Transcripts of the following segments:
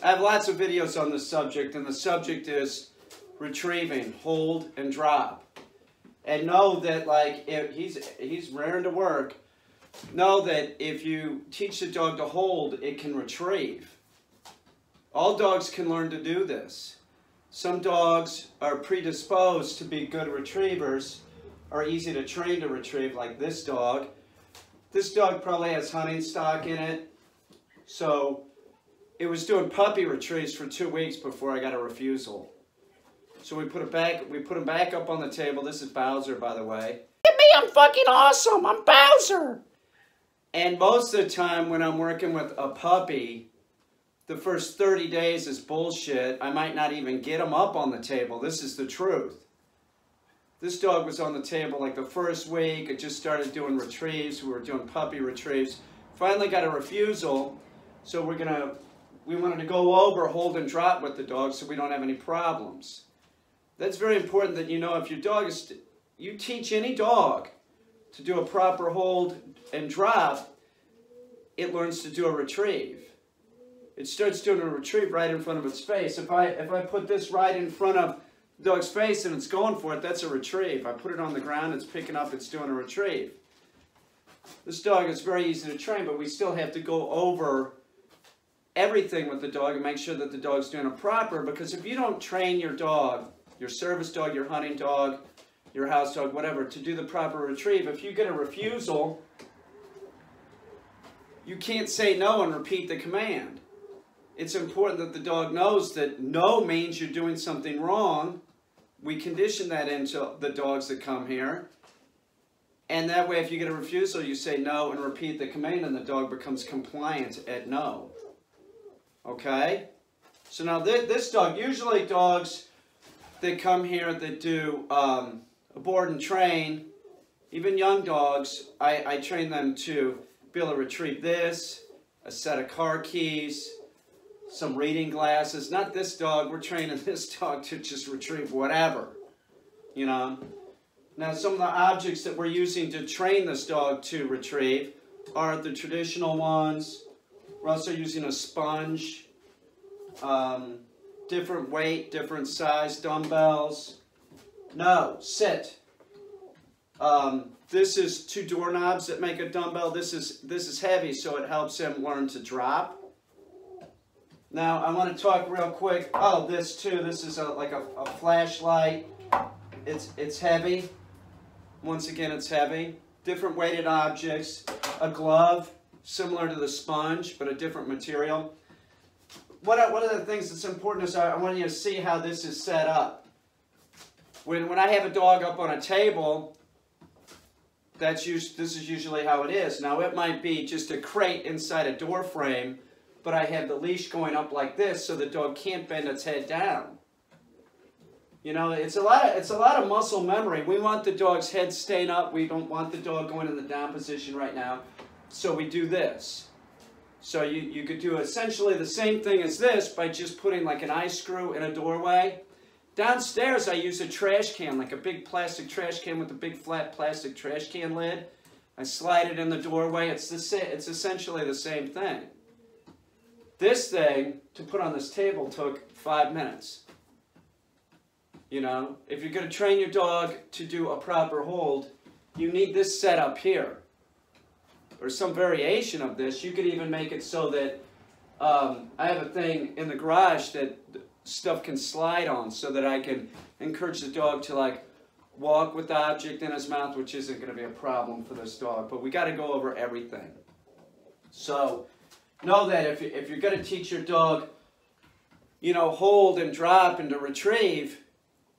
I have lots of videos on this subject, and the subject is retrieving, hold, and drop. And know that, like, if he's raring to work, know that if you teach the dog to hold, it can retrieve. All dogs can learn to do this. Some dogs are predisposed to be good retrievers, are easy to train to retrieve, like this dog. This dog probably has hunting stock in it, so it was doing puppy retrieves for 2 weeks before I got a refusal. So we put him back up on the table. This is Bowser, by the way. Look at me, I'm fucking awesome. I'm Bowser. And most of the time when I'm working with a puppy, the first 30 days is bullshit. I might not even get him up on the table. This is the truth. This dog was on the table like the first week. It just started doing retrieves. We were doing puppy retrieves. Finally got a refusal. So we wanted to go over, hold, and drop with the dog so we don't have any problems. That's very important that you know if your dog is, you teach any dog to do a proper hold and drop, it learns to do a retrieve. It starts doing a retrieve right in front of its face. If I put this right in front of the dog's face and it's going for it, that's a retrieve. I put it on the ground, it's picking up, it's doing a retrieve. This dog is very easy to train, but we still have to go over everything with the dog and make sure that the dog's doing it proper, because if you don't train your dog, your service dog, your hunting dog, your house dog, whatever, to do the proper retrieve, if you get a refusal, you can't say no and repeat the command. It's important that the dog knows that no means you're doing something wrong. We condition that into the dogs that come here. And that way, if you get a refusal, you say no and repeat the command, and the dog becomes compliant at no. Okay? So now this dog, usually dogs that come here that do board and train, even young dogs, I train them to be able to retrieve this, a set of car keys, some reading glasses. Not this dog. We're training this dog to just retrieve whatever, you know. Now, some of the objects that we're using to train this dog to retrieve are the traditional ones. We're also using a sponge, different weight, different size dumbbells. No, sit. This is 2 doorknobs that make a dumbbell. This is heavy, so it helps him learn to drop. Now, I want to talk real quick. Oh, this too. This is like a flashlight. It's heavy. Once again, it's heavy. Different weighted objects. A glove, similar to the sponge, but a different material. One of the things that's important is I want you to see how this is set up. When I have a dog up on a table, this is usually how it is. Now, it might be just a crate inside a door frame, but I have the leash going up like this so the dog can't bend its head down. You know, it's a lot of muscle memory. We want the dog's head staying up. We don't want the dog going in the down position right now. So we do this. So you could do essentially the same thing as this by just putting like an eye screw in a doorway. Downstairs I use a trash can, like a big plastic trash can with a big flat plastic trash can lid. I slide it in the doorway. It's essentially the same thing. This thing, to put on this table, took 5 minutes. You know, if you're going to train your dog to do a proper hold, you need this setup here. Or some variation of this. You could even make it so that I have a thing in the garage that stuff can slide on so that I can encourage the dog to like walk with the object in his mouth, which isn't going to be a problem for this dog. But we got to go over everything. So know that if you're going to teach your dog, you know, hold and drop and to retrieve,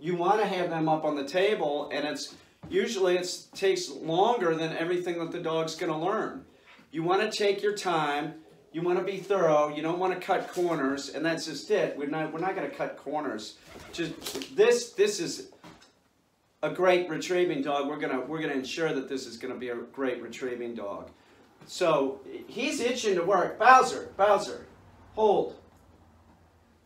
you want to have them up on the table, and usually it takes longer than everything that the dog's going to learn. You want to take your time. You want to be thorough. You don't want to cut corners, and that's just it. We're not going to cut corners. Just this is a great retrieving dog. We're gonna ensure that this is going to be a great retrieving dog. So he's itching to work. Bowser, hold.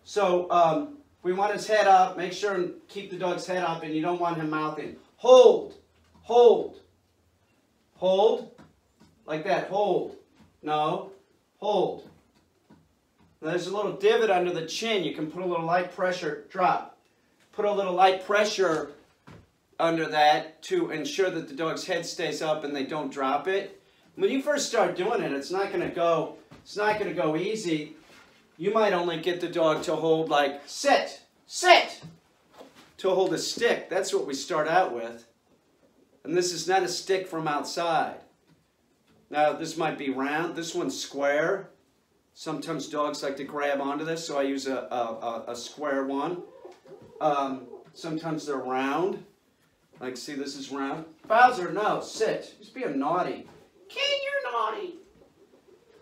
So we want his head up. Make sure and keep the dog's head up, and you don't want him mouthing. Hold, hold, hold, like that. Hold, no, hold. There's a little divot under the chin. You can put a little light pressure, drop. Put a little light pressure under that to ensure that the dog's head stays up and they don't drop it. When you first start doing it, it's not going to go easy. You might only get the dog to hold like sit, sit, to hold a stick. That's what we start out with. And this is not a stick from outside. Now this might be round. This one's square. Sometimes dogs like to grab onto this, so I use a square one. Sometimes they're round. Like, see, this is round. Bowser, no, sit. He's being naughty. Caine, you're naughty.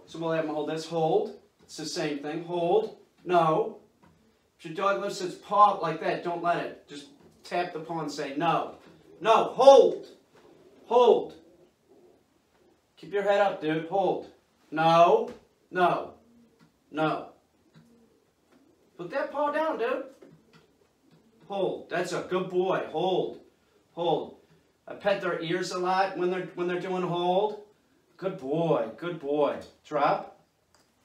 So we'll have him hold this. Hold. It's the same thing. Hold. No. If your dog lifts its paw like that, don't let it. Just tap the paw and say no. No. Hold. Hold. Keep your head up, dude. Hold. No. No. No. Put that paw down, dude. Hold. That's a good boy. Hold. Hold. I pet their ears a lot when they're doing hold. Good boy. Good boy. Drop.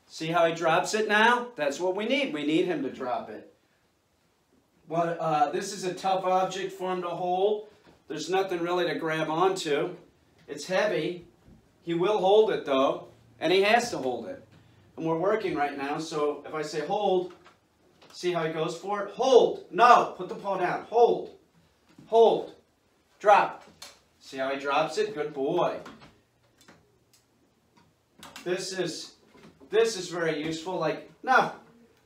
See how he drops it now? That's what we need. We need him to drop it. Well, this is a tough object for him to hold. There's nothing really to grab onto. It's heavy. He will hold it though, and he has to hold it. And we're working right now, so if I say hold, see how he goes for it? Hold. No. Put the paw down. Hold. Hold. Drop. See how he drops it? Good boy. This is very useful. Like, no.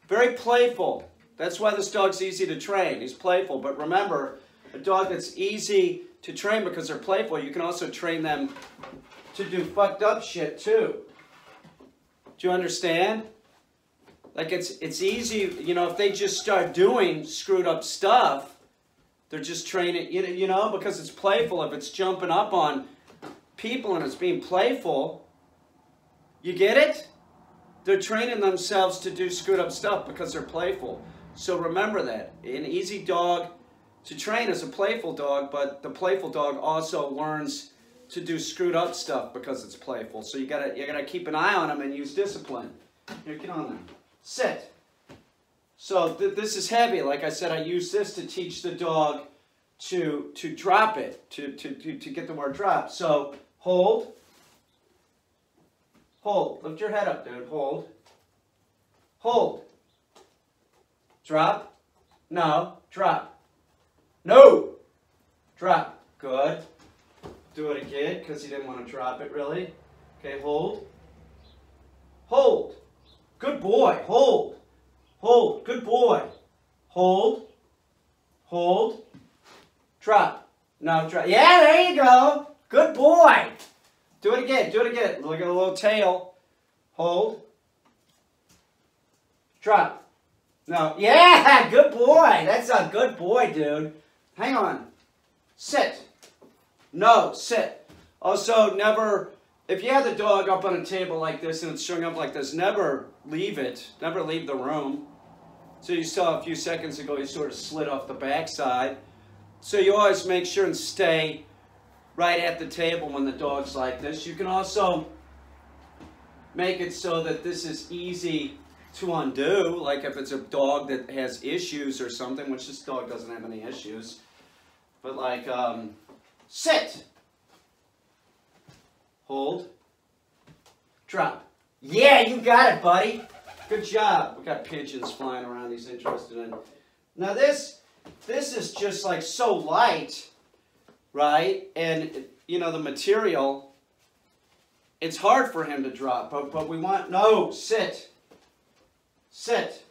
Very playful. That's why this dog's easy to train. He's playful. But remember, a dog that's easy to train because they're playful, you can also train them to do fucked up shit too. Do you understand? Like it's easy, you know, if they just start doing screwed up stuff, they're just training, you know, because it's playful. If it's jumping up on people and it's being playful, you get it? They're training themselves to do screwed up stuff because they're playful. So remember that. An easy dog to train is a playful dog, but the playful dog also learns to do screwed up stuff because it's playful. So you gotta keep an eye on them and use discipline. Here, get on there. Sit. So this is heavy. Like I said, I use this to teach the dog to drop it, to get the word drop. So hold. Hold. Lift your head up, dude. Hold. Hold. Drop. No. Drop. No. Drop. Good. Do it again because he didn't want to drop it really. Okay, hold. Hold. Good boy. Hold. Hold. Good boy. Hold. Hold. Drop. No, drop. Yeah, there you go. Good boy. Do it again. Do it again. Look at the little tail. Hold. Drop. No. Yeah, good boy. That's a good boy, dude. Hang on. Sit. No, sit. Also, never, if you have the dog up on a table like this and it's showing up like this, never leave it. Never leave the room. So you saw a few seconds ago, he sort of slid off the backside. So you always make sure and stay right at the table when the dog's like this. You can also make it so that this is easy to undo. Like if it's a dog that has issues or something, which this dog doesn't have any issues. But like, sit. Hold. Drop. Yeah, you got it, buddy. Good job. We got pigeons flying around he's interested in. Now this is just like so light, right? And, you know, the material, it's hard for him to drop. But we want, no, sit. Sit.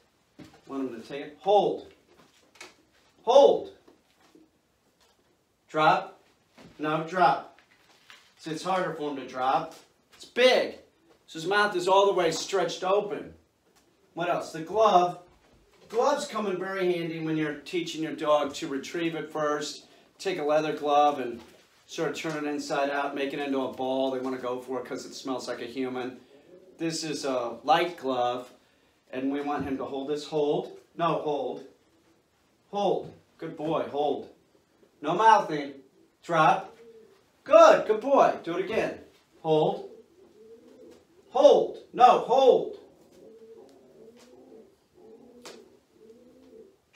Want him to take it. Hold. Hold. Drop. No, drop. See, it's harder for him to drop. It's big. So his mouth is all the way stretched open. What else? The glove. Gloves come in very handy when you're teaching your dog to retrieve it first. Take a leather glove and sort of turn it inside out, make it into a ball they want to go for because it smells like a human. This is a light glove, and we want him to hold this. Hold. No, hold. Hold. Good boy. Hold. No mouthing. Drop. Good. Good boy. Do it again. Hold. Hold. No, hold.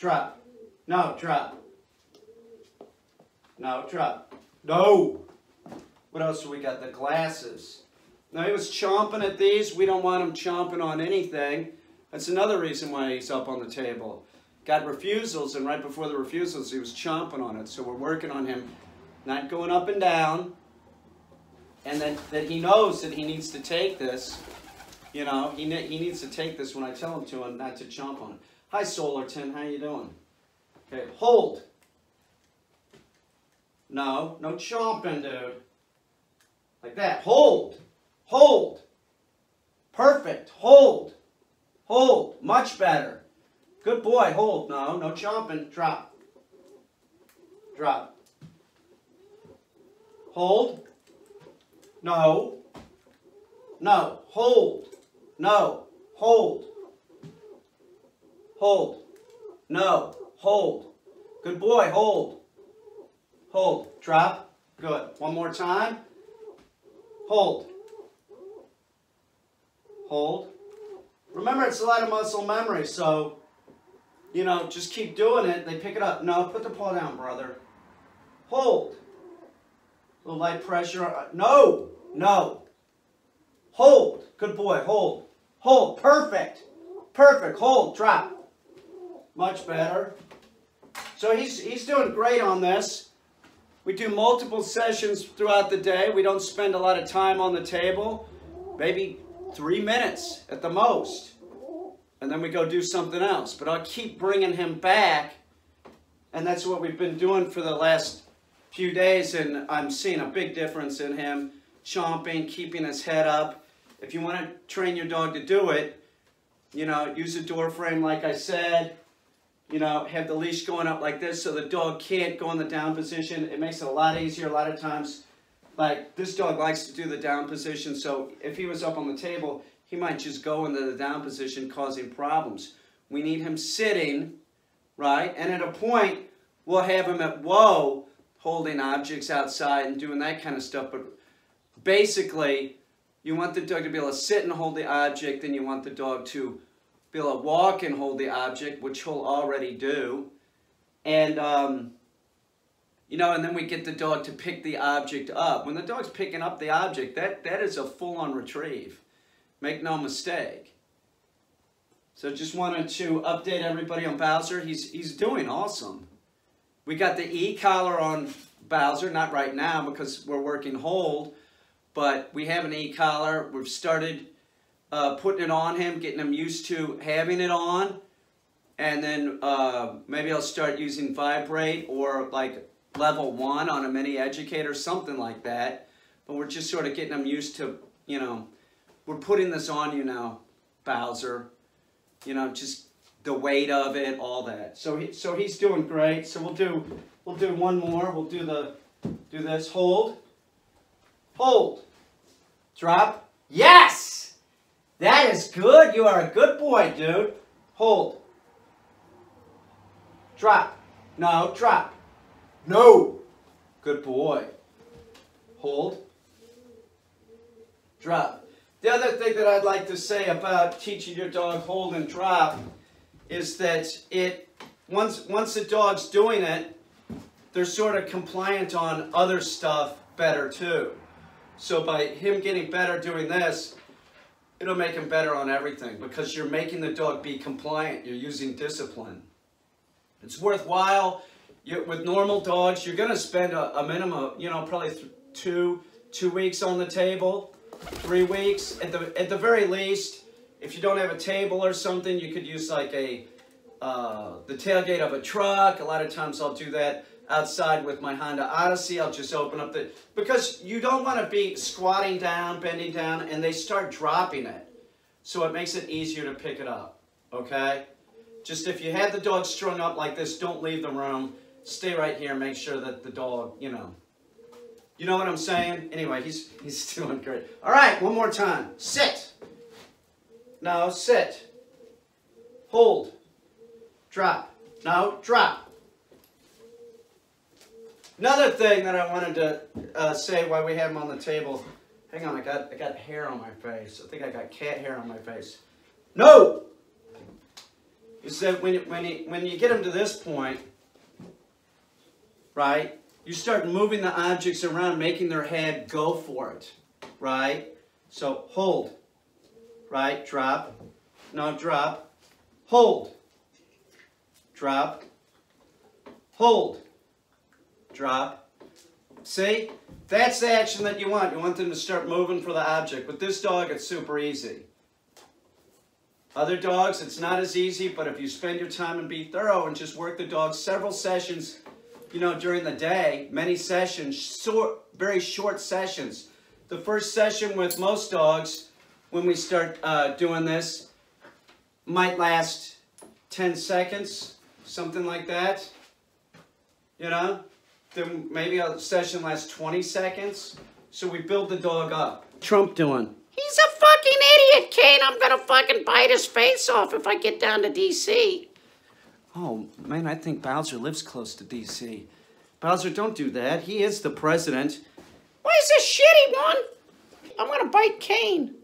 drop. No, drop. No, drop. No. What else do we got? The glasses. Now he was chomping at these. We don't want him chomping on anything. That's another reason why he's up on the table. Got refusals, and right before the refusals, he was chomping on it. So we're working on him not going up and down, and that he knows that he needs to take this. You know, he needs to take this when I tell him to, and not to chomp on it. Hi, Solarton. How you doing? Okay, hold. No chomping, dude. Like that. Hold. Hold. Perfect. Hold. Hold. Much better. Good boy. Hold. No chomping. Drop. Drop. Hold. No. Hold. No. Hold. Hold. No. Hold. Good boy. Hold. Hold. Drop. Good. One more time. Hold. Hold. Remember, it's a lot of muscle memory, so, you know, just keep doing it. They pick it up. No, put the paw down, brother. Hold. A little light pressure. No. Hold. Good boy. Hold. Hold. Perfect. Perfect. Hold. Drop. Much better. So he's doing great on this. We do multiple sessions throughout the day. We don't spend a lot of time on the table. Maybe 3 minutes at the most. And then we go do something else. But I'll keep bringing him back. And that's what we've been doing for the last few days. And I'm seeing a big difference in him. Chomping, keeping his head up. If you want to train your dog to do it, you know, use a door frame like I said. You know, have the leash going up like this so the dog can't go in the down position. It makes it a lot easier a lot of times. Like, this dog likes to do the down position, so if he was up on the table, he might just go into the down position, causing problems. We need him sitting, right? And at a point, we'll have him at whoa, holding objects outside and doing that kind of stuff. But basically, you want the dog to be able to sit and hold the object, and you want the dog to be able to walk and hold the object, which he'll already do. And, you know, and then we get the dog to pick the object up. When the dog's picking up the object, that is a full-on retrieve. Make no mistake. So just wanted to update everybody on Bowser. He's doing awesome. We got the E-collar on Bowser, not right now because we're working hold, but we have an E-collar. We've started putting it on him, getting him used to having it on, and then maybe I'll start using vibrate or like level 1 on a mini educator, something like that. But we're just sort of getting him used to, you know, we're putting this on you now, Bowser. You know, just the weight of it, all that. So he's doing great. So we'll do one more. We'll do this. Hold. Hold. Drop. Yes! That is good. You are a good boy, dude. Hold. Drop. No, drop. No. Good boy. Hold. Drop. The other thing that I'd like to say about teaching your dog hold and drop is that once the dog's doing it, they're sort of compliant on other stuff better too. So by him getting better doing this, it'll make him better on everything because you're making the dog be compliant. You're using discipline. It's worthwhile. With normal dogs, you're going to spend a minimum, you know, probably two weeks on the table, 3 weeks. At the very least, if you don't have a table or something, you could use like the tailgate of a truck. A lot of times I'll do that outside with my Honda Odyssey. I'll just open up because you don't want to be squatting down, bending down, and they start dropping it. So it makes it easier to pick it up, okay? Just if you have the dog strung up like this, don't leave the room. Stay right here and make sure that the dog, you know what I'm saying? Anyway, he's doing great. All right, one more time. Sit. No, sit. Hold. Drop. No, drop. Another thing that I wanted to say while we have him on the table. Hang on, I got hair on my face. I think I got cat hair on my face. No! is that when you get him to this point, right, you start moving the objects around, making their head go for it, right? So hold, right, drop, no, drop, hold, drop, hold, drop. See? That's the action that you want. You want them to start moving for the object. With this dog, it's super easy. Other dogs, it's not as easy, but if you spend your time and be thorough and just work the dog several sessions, you know, during the day, many sessions, very short sessions. The first session with most dogs, when we start doing this, might last 10 seconds, something like that, you know? Then maybe a session lasts 20 seconds. So we build the dog up. Trump doing? He's a fucking idiot, Caine. I'm gonna fucking bite his face off if I get down to D.C. Oh, man, I think Bowser lives close to D.C. Bowser, don't do that. He is the president. Why is this shitty one? I'm gonna bite Caine.